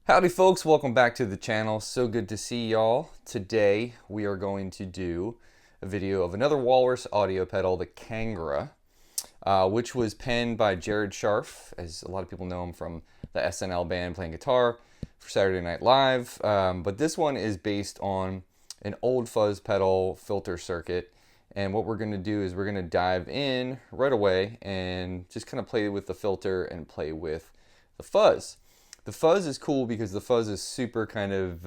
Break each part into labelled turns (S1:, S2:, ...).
S1: Howdy folks, welcome back to the channel. So good to see y'all. Today we are going to do a video of another Walrus audio pedal, the Kangra, which was penned by Jared Scharf, as a lot of people know him from the SNL band playing guitar for Saturday Night Live. But this one is based on an old Fuzz pedal filter circuit. And what we're going to do is we're going to dive in right away and just kind of play with the filter and play with the fuzz. The fuzz is cool because the fuzz is super kind of,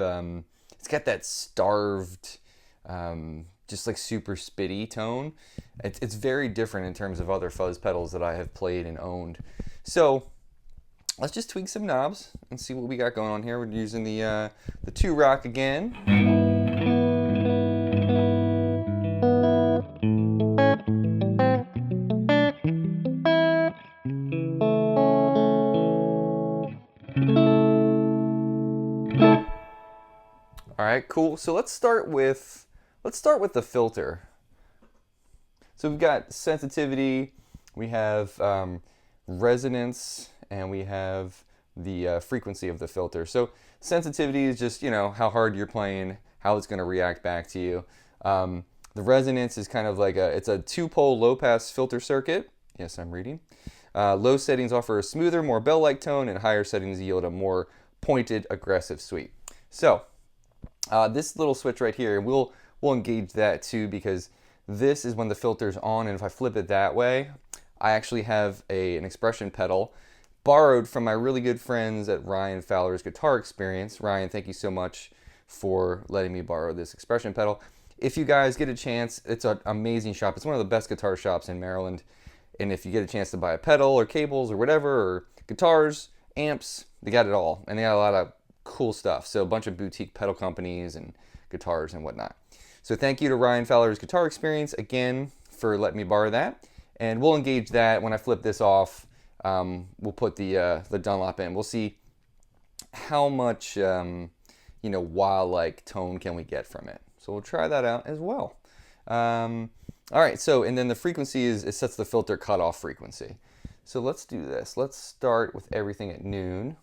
S1: it's got that starved, just like super spitty tone. It's very different in terms of other fuzz pedals that I have played and owned. So let's just tweak some knobs and see what we got going on here. We're using the 2-rock again. All right, cool. So let's start with the filter. So we've got sensitivity, we have resonance, and we have the frequency of the filter. So sensitivity is just, how hard you're playing, how it's going to react back to you. The resonance is kind of like it's a 2-pole low-pass filter circuit. Yes, I'm reading. Low settings offer a smoother, more bell-like tone, and higher settings yield a more pointed, aggressive sweep. So this little switch right here, we'll engage that too, because this is when the filter's on, and if I flip it that way, I actually have an expression pedal borrowed from my really good friends at Ryan Fowler's Guitar Experience. Ryan, thank you so much for letting me borrow this expression pedal. If you guys get a chance, it's an amazing shop. It's one of the best guitar shops in Maryland, and if you get a chance to buy a pedal or cables or whatever, or guitars, amps, they got it all, and they got a lot of cool stuff. So a bunch of boutique pedal companies and guitars and whatnot. So thank you to Ryan Fowler's Guitar Experience again for letting me borrow that. And we'll engage that when I flip this off. We'll put the Dunlop in. We'll see how much wah-like tone can we get from it. So we'll try that out as well. All right. So and then the frequency it sets the filter cutoff frequency. So let's do this. Let's start with everything at noon.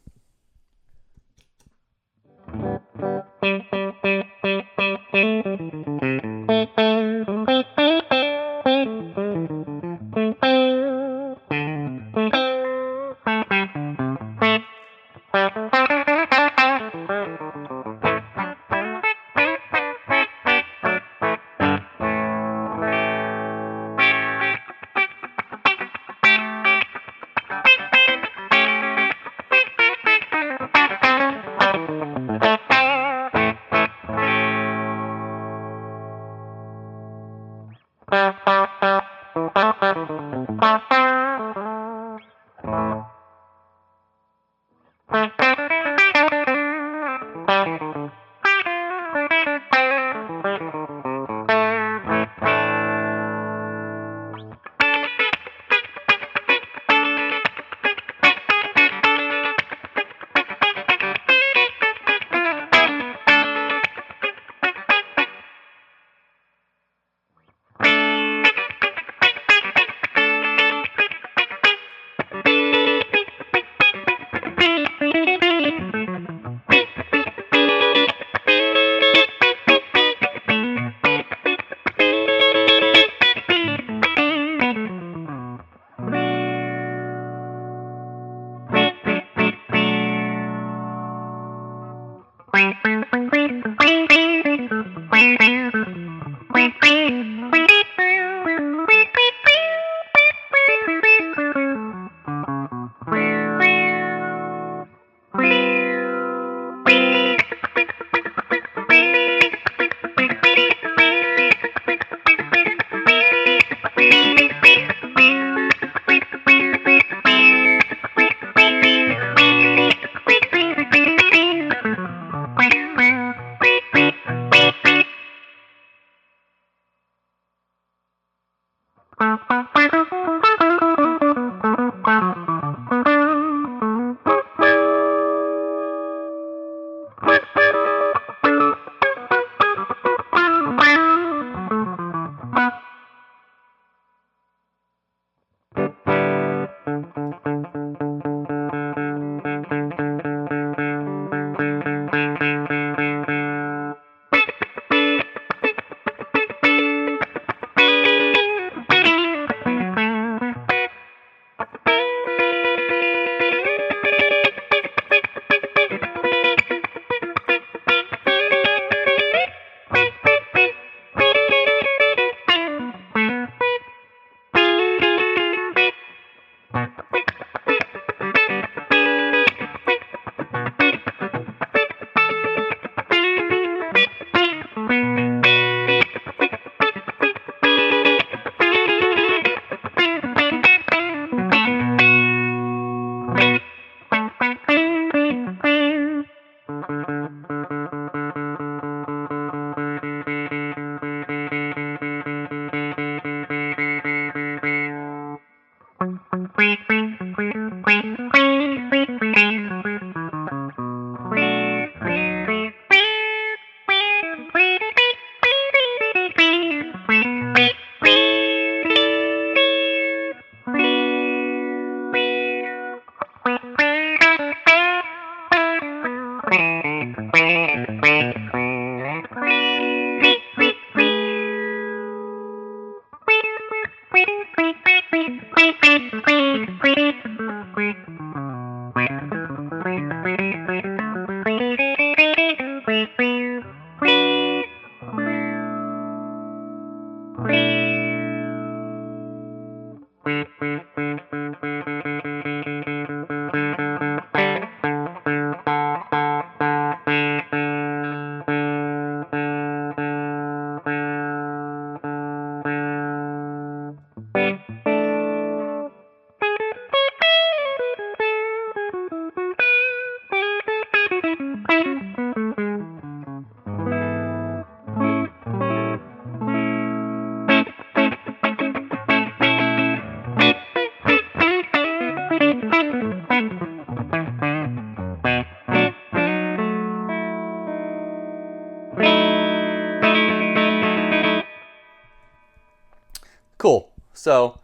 S1: Cool. So,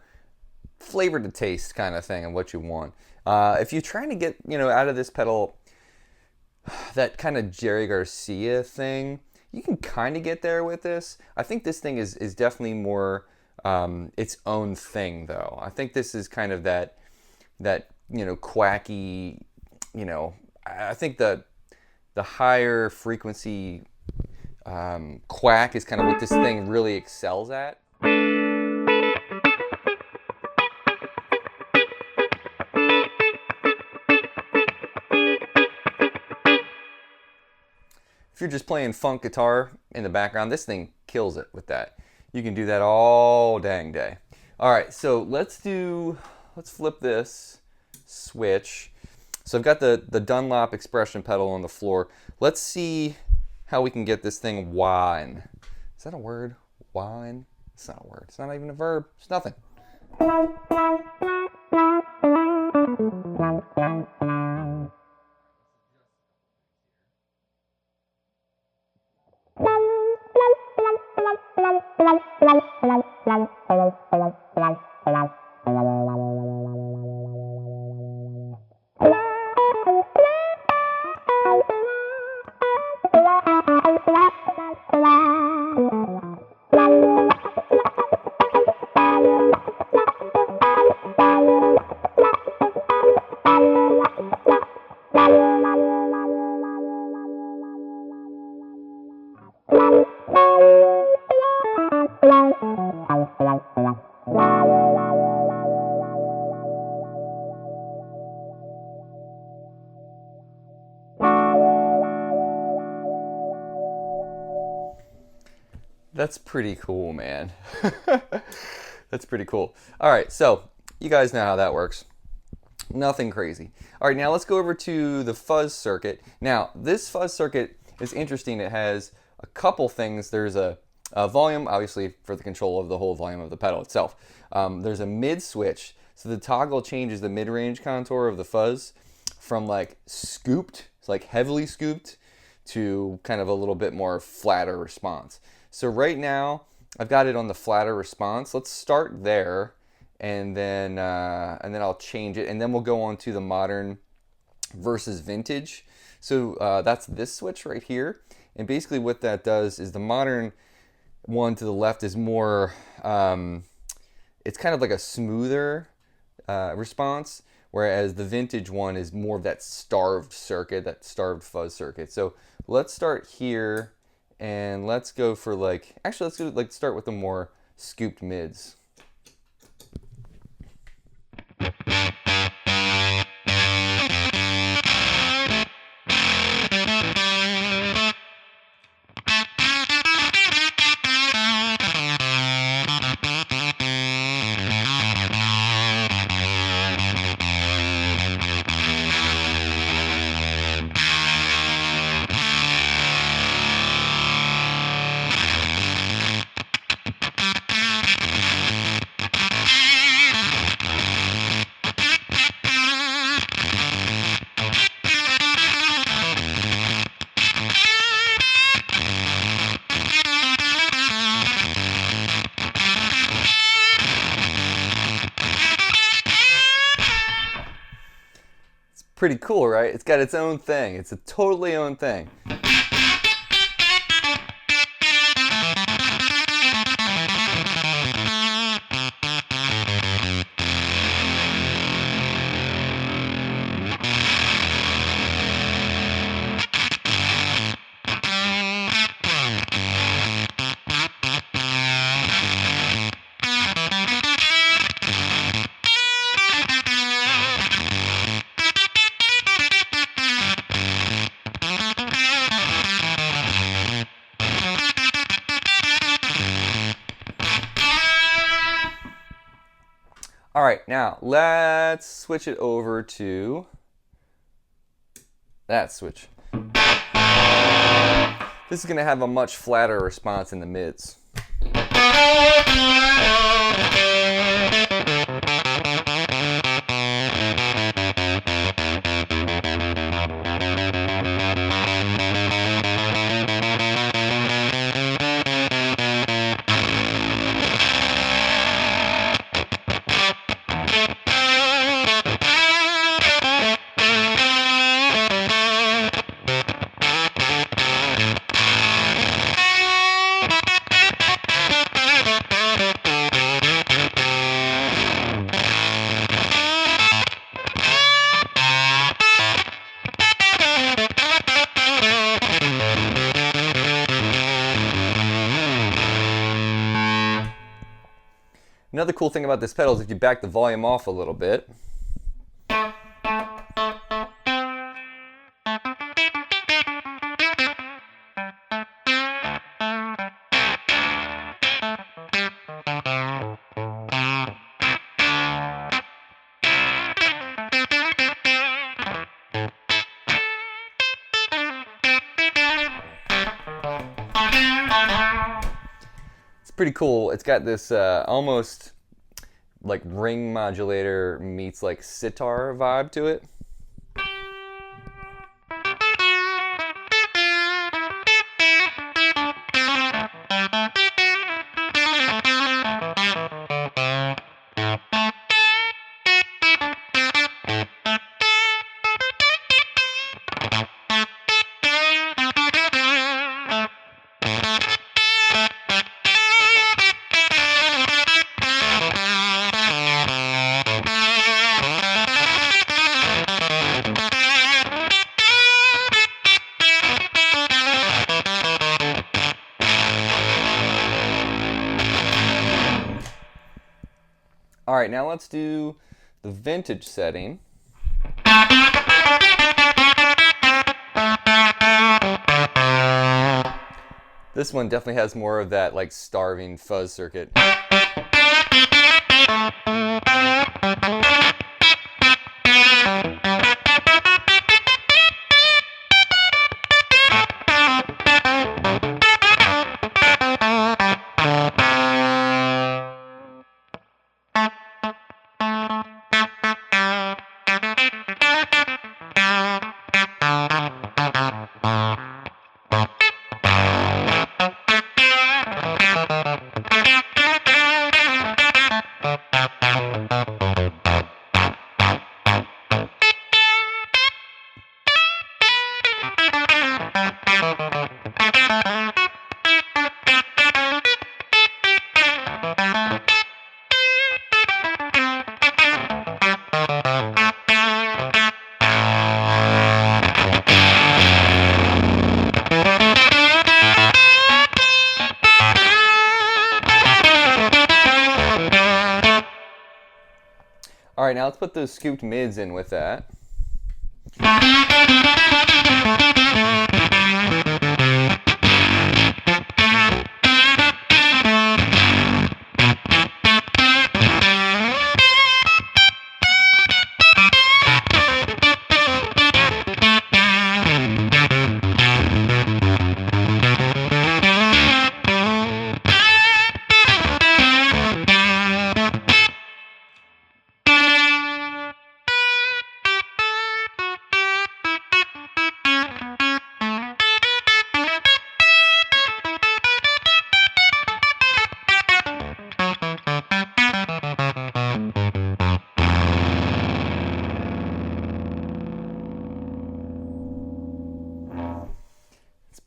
S1: flavor to taste kind of thing and what you want. If you're trying to get, out of this pedal that kind of Jerry Garcia thing, you can kind of get there with this. I think this thing is definitely more its own thing, though. I think this is kind of that quacky, I think the higher frequency quack is kind of what this thing really excels at. If you're just playing funk guitar in the background, this thing kills it with that. You can do that all dang day. All right, so let's flip this switch. So I've got the Dunlop expression pedal on the floor. Let's see how we can get this thing whine. Is that a word? Whine? It's not a word. It's not even a verb. It's nothing. That's pretty cool, man. That's pretty cool. All right, so you guys know how that works. Nothing crazy. All right, now let's go over to the fuzz circuit. Now, this fuzz circuit is interesting. It has a couple things. There's a volume, obviously, for the control of the whole volume of the pedal itself. There's a mid switch, so the toggle changes the mid-range contour of the fuzz from like scooped, it's like heavily scooped, to kind of a little bit more flatter response. So right now, I've got it on the flatter response. Let's start there, and then I'll change it, and then we'll go on to the modern versus vintage. So that's this switch right here, and basically what that does is the modern one to the left is more, it's kind of like a smoother response, whereas the vintage one is more of that starved circuit, that starved fuzz circuit. So let's start here. And let's go for let's start with the more scooped mids. Pretty cool, right? It's got its own thing. It's a totally own thing. right, now let's switch it over to that switch. This is going to have a much flatter response in the mids. Another cool thing about this pedal is if you back the volume off a little bit, it's pretty cool. It's got this almost like ring modulator meets like sitar vibe to it. All right, now let's do the vintage setting. This one definitely has more of that like starving fuzz circuit. All right, now let's put those scooped mids in with that.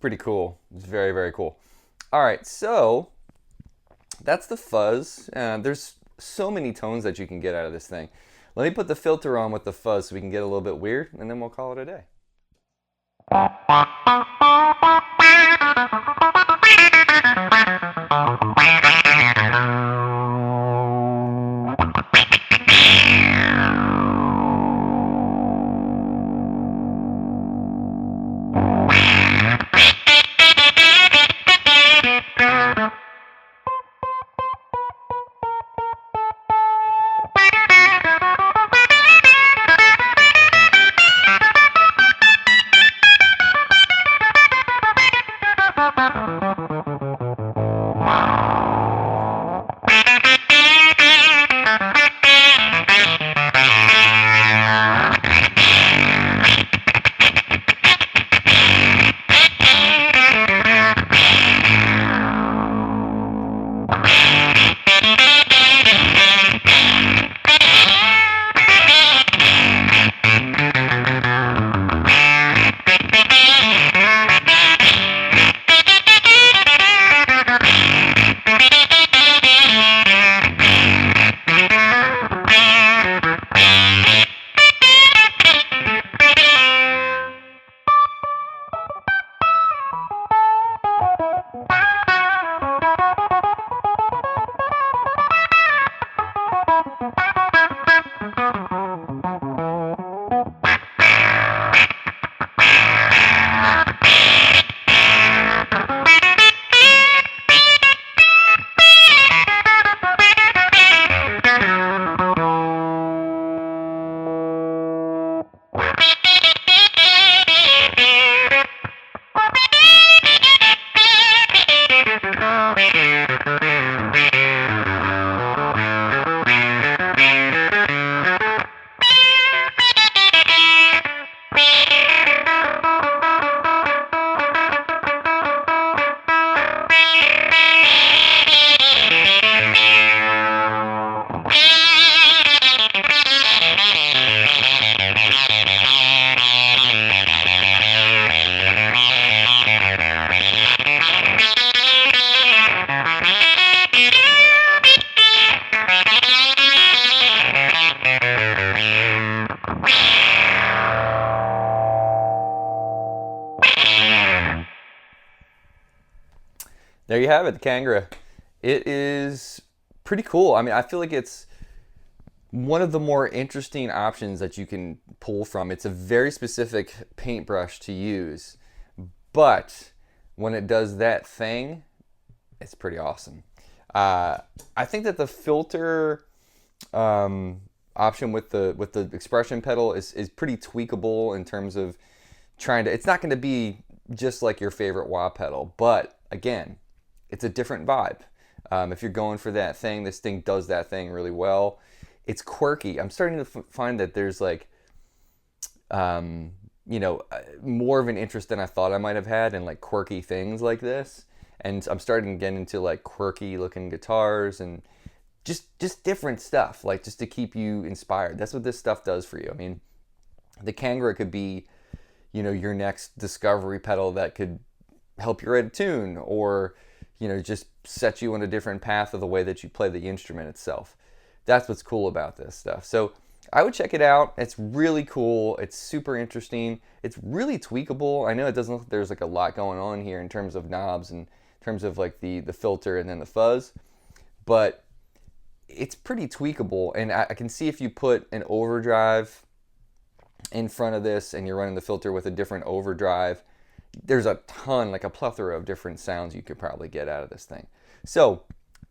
S1: Pretty cool. It's very, very cool. All right, so that's the fuzz. There's so many tones that you can get out of this thing. Let me put the filter on with the fuzz so we can get a little bit weird, and then we'll call it a day. There you have it, the Kangra. It is pretty cool. I mean, I feel like it's one of the more interesting options that you can pull from. It's a very specific paintbrush to use, but when it does that thing, it's pretty awesome. I think that the filter option with the expression pedal is pretty tweakable in terms of trying to. It's not going to be just like your favorite wah pedal, but again, it's a different vibe. If you're going for that thing, this thing does that thing really well. It's quirky. I'm starting to find that there's like, more of an interest than I thought I might have had in like quirky things like this. And I'm starting to get into like quirky looking guitars and just different stuff, like just to keep you inspired. That's what this stuff does for you. I mean, the Kangra could be, your next discovery pedal that could help you write a tune, or, just set you on a different path of the way that you play the instrument itself. That's what's cool about this stuff. So I would check it out. It's really cool. It's super interesting. It's really tweakable. I know it doesn't look like there's like a lot going on here in terms of knobs and in terms of like the filter and then the fuzz, but it's pretty tweakable. And I can see if you put an overdrive in front of this and you're running the filter with a different overdrive, there's a ton, like a plethora of different sounds you could probably get out of this thing. So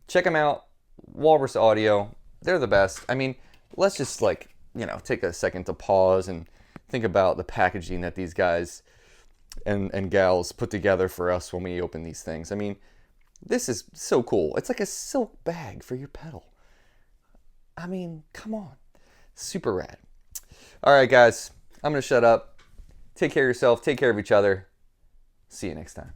S1: check them out. Walrus Audio, they're the best. I mean, let's just take a second to pause and think about the packaging that these guys and gals put together for us when we open these things. I mean, this is so cool. It's like a silk bag for your pedal. I mean, come on. Super rad. All right, guys, I'm going to shut up. Take care of yourself. Take care of each other. See you next time.